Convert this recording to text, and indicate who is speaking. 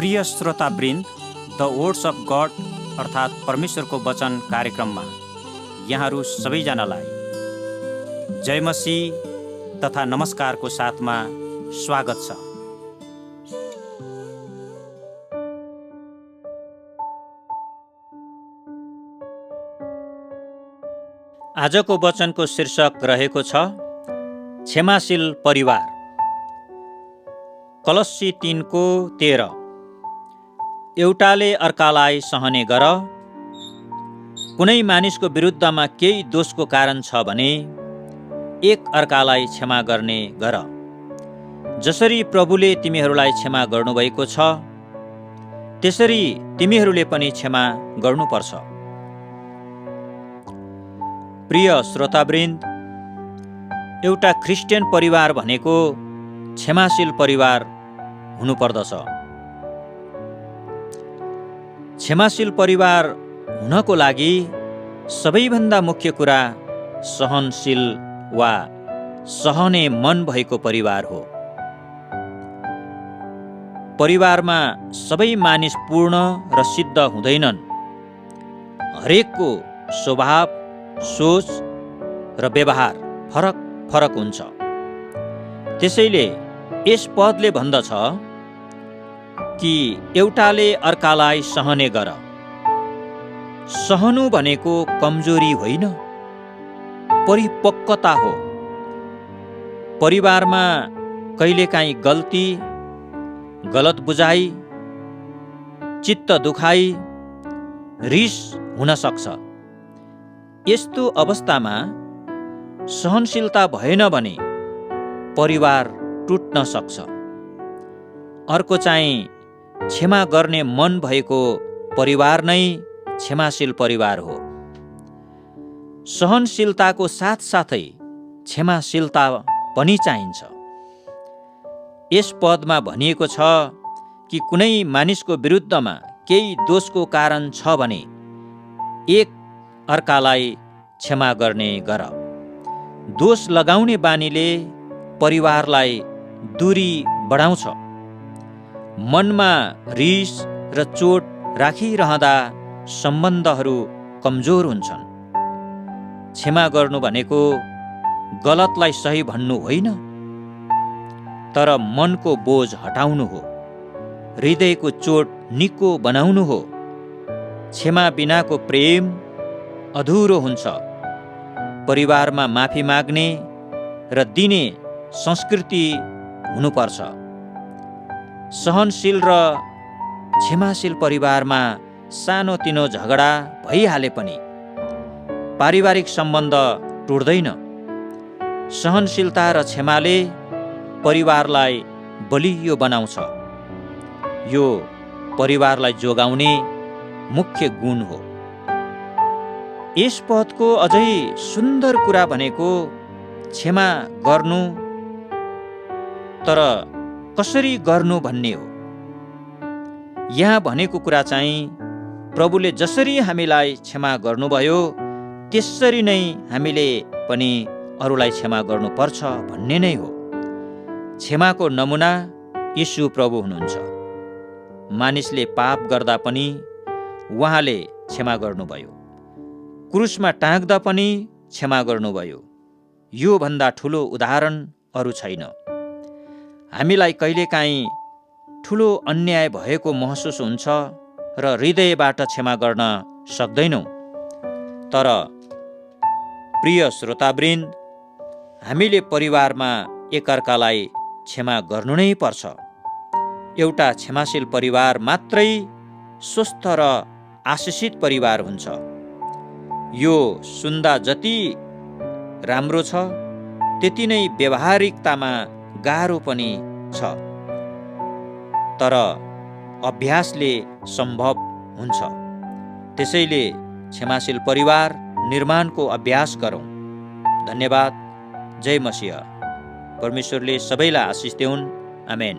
Speaker 1: प्रिय श्रोतावृन्द, the words of God अर्थात् परमेश्वरको वचन कार्यक्रममा यहाँहरू सबैजनालाई जय मसीह तथा नमस्कारको साथमा स्वागत छ। आजको वचनको शीर्षक रहेको छ क्षमाशील परिवार। कलस्सी 3:13 एउटाले अर्कालाई सहने गर, कुनै मानिसको विरुद्धमा केही दोषको कारण छ भने एक अर्कालाई क्षमा गर्ने गर, जसरी प्रभुले तिमीहरूलाई क्षमा गर्नुभएको छ त्यसरी तिमीहरूले पनि क्षमा गर्नुपर्छ। प्रिय श्रोतावृन्द, एउटा ख्रिस्टियन परिवार भनेको क्षमाशील परिवार हुनुपर्दछ। क्षमाशील परिवार हुनको लागि सबैभन्दा मुख्य कुरा सहनशील वा सहने मन भएको परिवार हो। परिवारमा सबै मानिस पूर्ण र सिद्ध हुँदैनन्। हरेकको स्वभाव, सोच र व्यवहार फरक फरक हुन्छ। त्यसैले यस पदले भन्दछ कि एउटाले अर्कालाई सहने गर। सहनु भनेको कमजोरी होइन, परिपक्वता हो। परिवारमा कहिलेकाहीँ गल्ती, गलत बुझाइ, चित्त दुखाइ, रिस हुन सक्छ। यस्तो अवस्थामा सहनशीलता भएन भने परिवार टुट्न सक्छ। अर्को चाहिँ क्षमा गर्ने मन भएको परिवार नै क्षमाशील परिवार हो। सहनशीलताको साथसाथै क्षमाशीलता पनि चाहिन्छ। यस पदमा भनिएको छ कि कुनै मानिसको विरुद्धमा केही दोषको कारण छ भने एक अर्कालाई क्षमा गर्ने गर। दोष लगाउने बानीले परिवारलाई दूरी बढाउँछ। मनमा रिस र चोट राखिरहँदा सम्बन्धहरू कमजोर हुन्छन्। क्षमा गर्नु भनेको गलतलाई सही भन्नु होइन, तर मनको बोझ हटाउनु हो, हृदयको चोट निको बनाउनु हो। क्षमा बिनाको प्रेम अधुरो हुन्छ। परिवारमा माफी माग्ने र दिने संस्कृति हुनुपर्छ। सहनशील र क्षमाशील परिवारमा सानोतिनो झगडा भइहाले पनि पारिवारिक सम्बन्ध टुट्दैन। सहनशीलता र क्षमाले परिवारलाई बलियो बनाउँछ। यो परिवारलाई जोगाउने मुख्य गुण हो। यस पदको अझै सुन्दर कुरा भनेको क्षमा गर्नु, तर कसरी गर्नु भन्ने हो। यहाँ भनेको कुरा चाहिँ प्रभुले जसरी हामीलाई क्षमा गर्नुभयो त्यसरी नै हामीले पनि अरूलाई क्षमा गर्नुपर्छ भन्ने नै हो। क्षमाको नमुना यीशु प्रभु हुनुहुन्छ। मानिसले पाप गर्दा पनि उहाँले क्षमा गर्नुभयो। क्रुसमा टाँग्दा पनि क्षमा गर्नुभयो। यो भन्दा ठुलो उदाहरण अरू छैन। हामीलाई कहिलेकाहीँ ठुलो अन्याय भएको महसुस हुन्छ र हृदयबाट क्षमा गर्न सक्दैनौँ। तर प्रिय श्रोतावृन्द, हामीले परिवारमा एकअर्कालाई क्षमा गर्नु नै पर्छ। एउटा क्षमाशील परिवार मात्रै स्वस्थ र आशिषित परिवार हुन्छ। यो सुन्दा जति राम्रो छ त्यति नै व्यावहारिकतामा गाह्रो पनि छ, तर अभ्यासले सम्भव हुन्छ। त्यसैले क्षमाशील परिवार निर्माणको अभ्यास गरौँ। धन्यवाद। जय मसीह। परमेश्वरले सबैलाई आशिष देऊन्। आमेन।